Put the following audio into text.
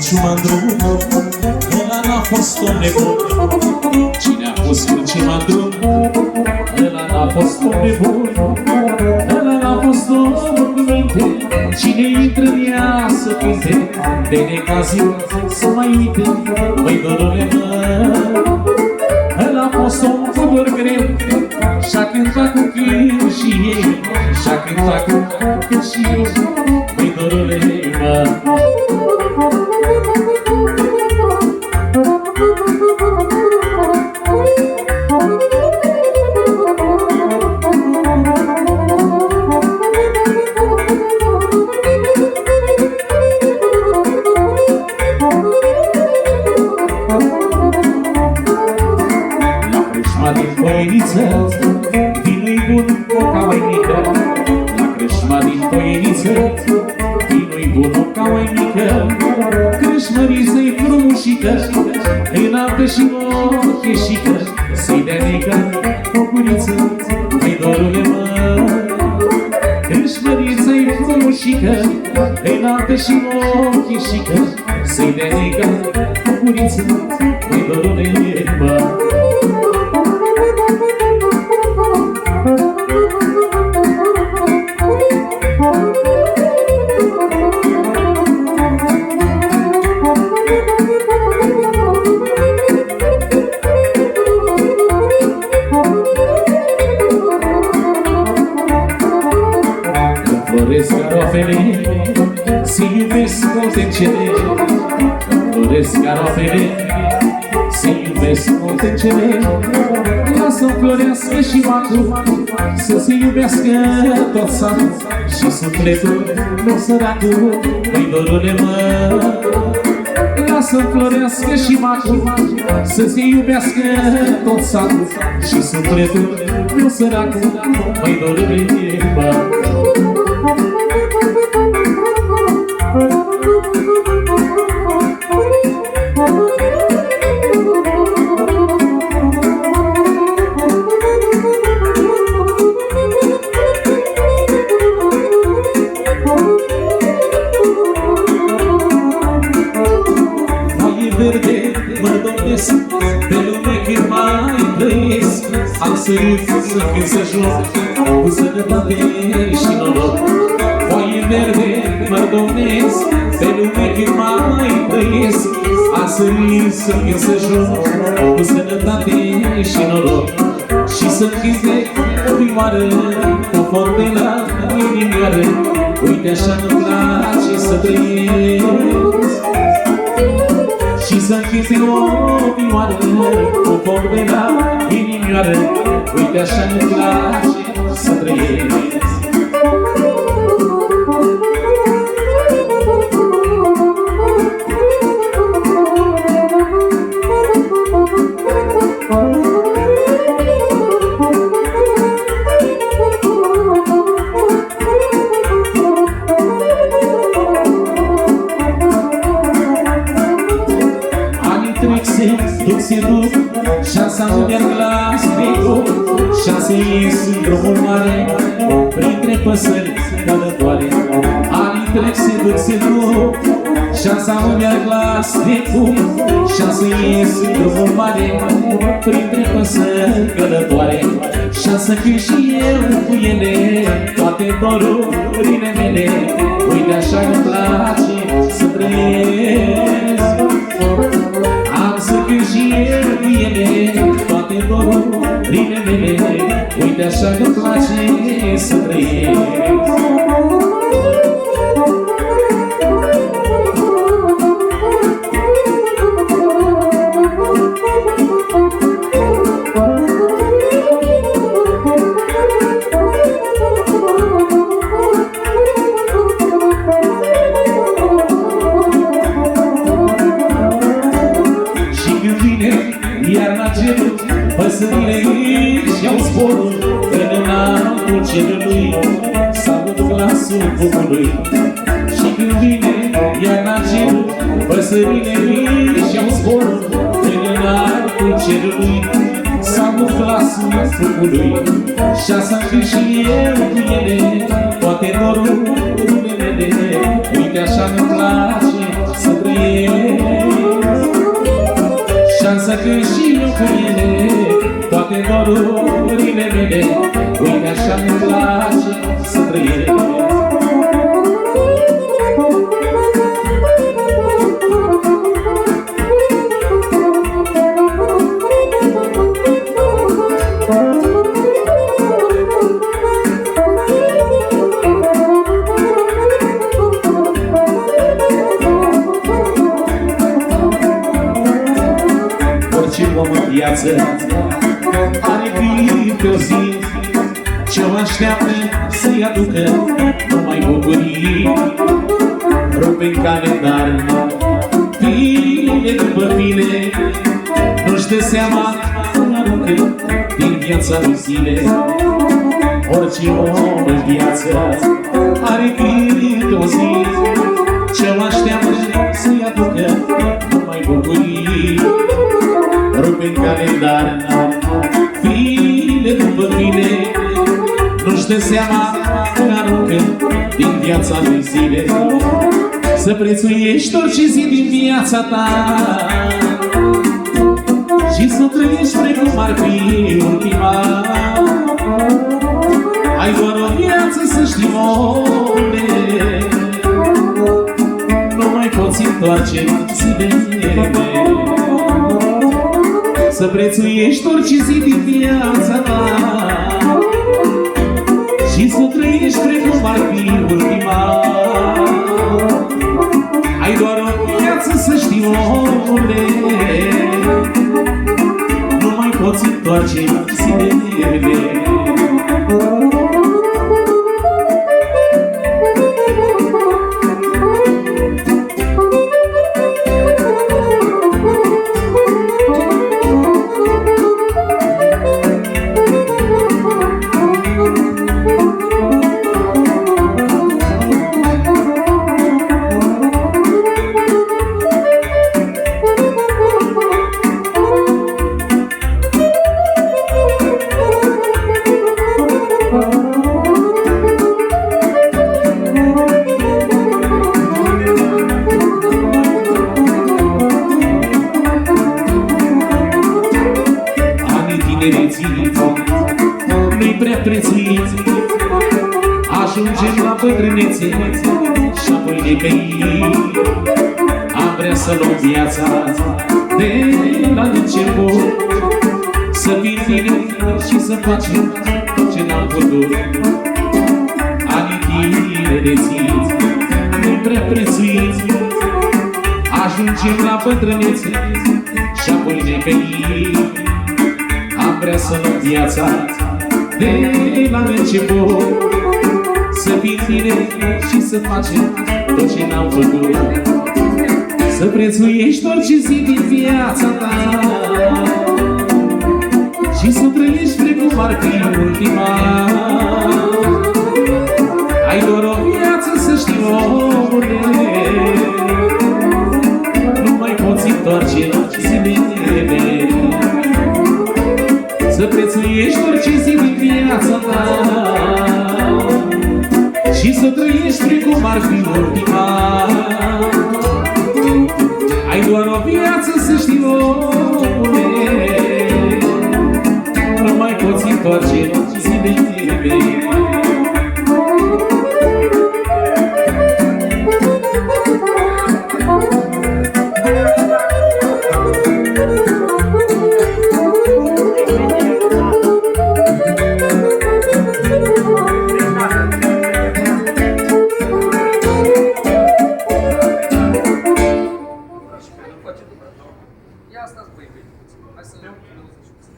Crăciun mândru, ăla n-a fost om nebun. Cine a fost Crăciun mândru, ăla n-a fost om nebun. Ăla n-a fost om cu minte. Cine intră în ea să cânte, de necazii să mai uite. Măi, dorule, mă, ăla a fost om cu dor greu, și-a cântat cu cânt și ei, și-a cântat cu cânt și ei. Măi, dorule, mă, vinul-i bun ca mai mică. La crâșma din poieniță, vinul-i bun ca mai mică. Crâșmăriță-i frumușică, înaltă și ocheșică, să-i dea necă o guriță. Măi, dorule, mă, crâșmăriță-i frumușică, înaltă și ocheșică, să-i dea necă o guriță. Măi, dorule, mă, floresc carofele, se iubesc contecele. Floresc carofele, se iubesc contecele. Lasă-mi florească și macul, să se iubească tot satul, și sufletul nu săracul. Măi, dorule, mă, lasă-mi florească și macul, să se iubească tot satul, și sufletul nu săracul. Măi, dorule, mă, verde, mă domnesc, pe lume cât mai trăiesc. Am sărit să cânt să joc, cu sănătate și noroc. Foaie verde, mă domnesc, pe lume cât mai trăiesc. Am sărit să cânt să joc, cu sănătate și noroc. Și să-mi cânte o primoară, conform de la inimioară. Uite așa-mi place să trăiesc. Și să-mi cânte o vioară, conform de la inimioară. Uite așa-mi place să trăiesc. Se duc, șansa-mi merg la spicul, șanse ies în drumul mare, printre păsări călătoare. Anii trec, se duc, șansa-mi merg la spicul, șanse ies în drumul mare, printre păsări călătoare. Șansa cânt și eu cu ele, toate dorurile mele. Uite așa-mi place să trăiesc. Am să cânt și eu cu ele, toate dorurile mele. Uite așa-mi place să trăiesc. Păsările își-au zborul în înaltul cerului, s-aud glasul focului. Și când vine iarna cerul, păsările își-au zborul în înaltul cerului, s-aud glasul focului. Și-a cânt și eu cu ele, toate dorurile mele. Uite așa-mi place să trăiesc. cânt și eu cu ele toate dorurile mele. Uite așa-mi place să trăiesc. Orice om în viață are câte o zi ce-o așteaptă să-i aducă numai bucurii. Rupe în calendar fine după fine, nu-și dă seama cum aruncă din viața lui zile. Orice om în viață are câte o zi ce-o așteaptă să-i aducă numai bucurii. Rupe în calendar fine după fine, nu-și dă seama cum aruncă din viața lui zile. Să prețuiești orice zi din viața ta și să trăiești precum ar fi ultima. Ai doar o viață, să știi, omule, nu mai poți întoarce zilele. Să prețuiești orice zi din viața ta și să trăiești precum ar fi ultima. Ai doar o viață, să știi, omule, nu mai poți întoarce zilele. Nu-i prea prețuit, ajungem la bătrânețe și apoi ne căim. Am vrea să luăm viața de la început, să fim bine și să facem ce n-am putut. Anii tinereții nu-i prea prețuit, ajungem la bătrânețe și apoi ne căim. Am vrea să luăm viața de la început, să fim bine și să facem tot ce n-am făcut. Să prețuiești orice zi din viața ta și să trăiești precum ar fi ultima. Ai doar o viață, să știi, omule, nu mai poți întoarce zilele. Să prețuiești orice zi din viața ta și să trăiești precum ar fi ultima. Ai doar o viață, să știi, omule, nu mai poți întoarce zilele. Ia stați, băi, hai să le iau, să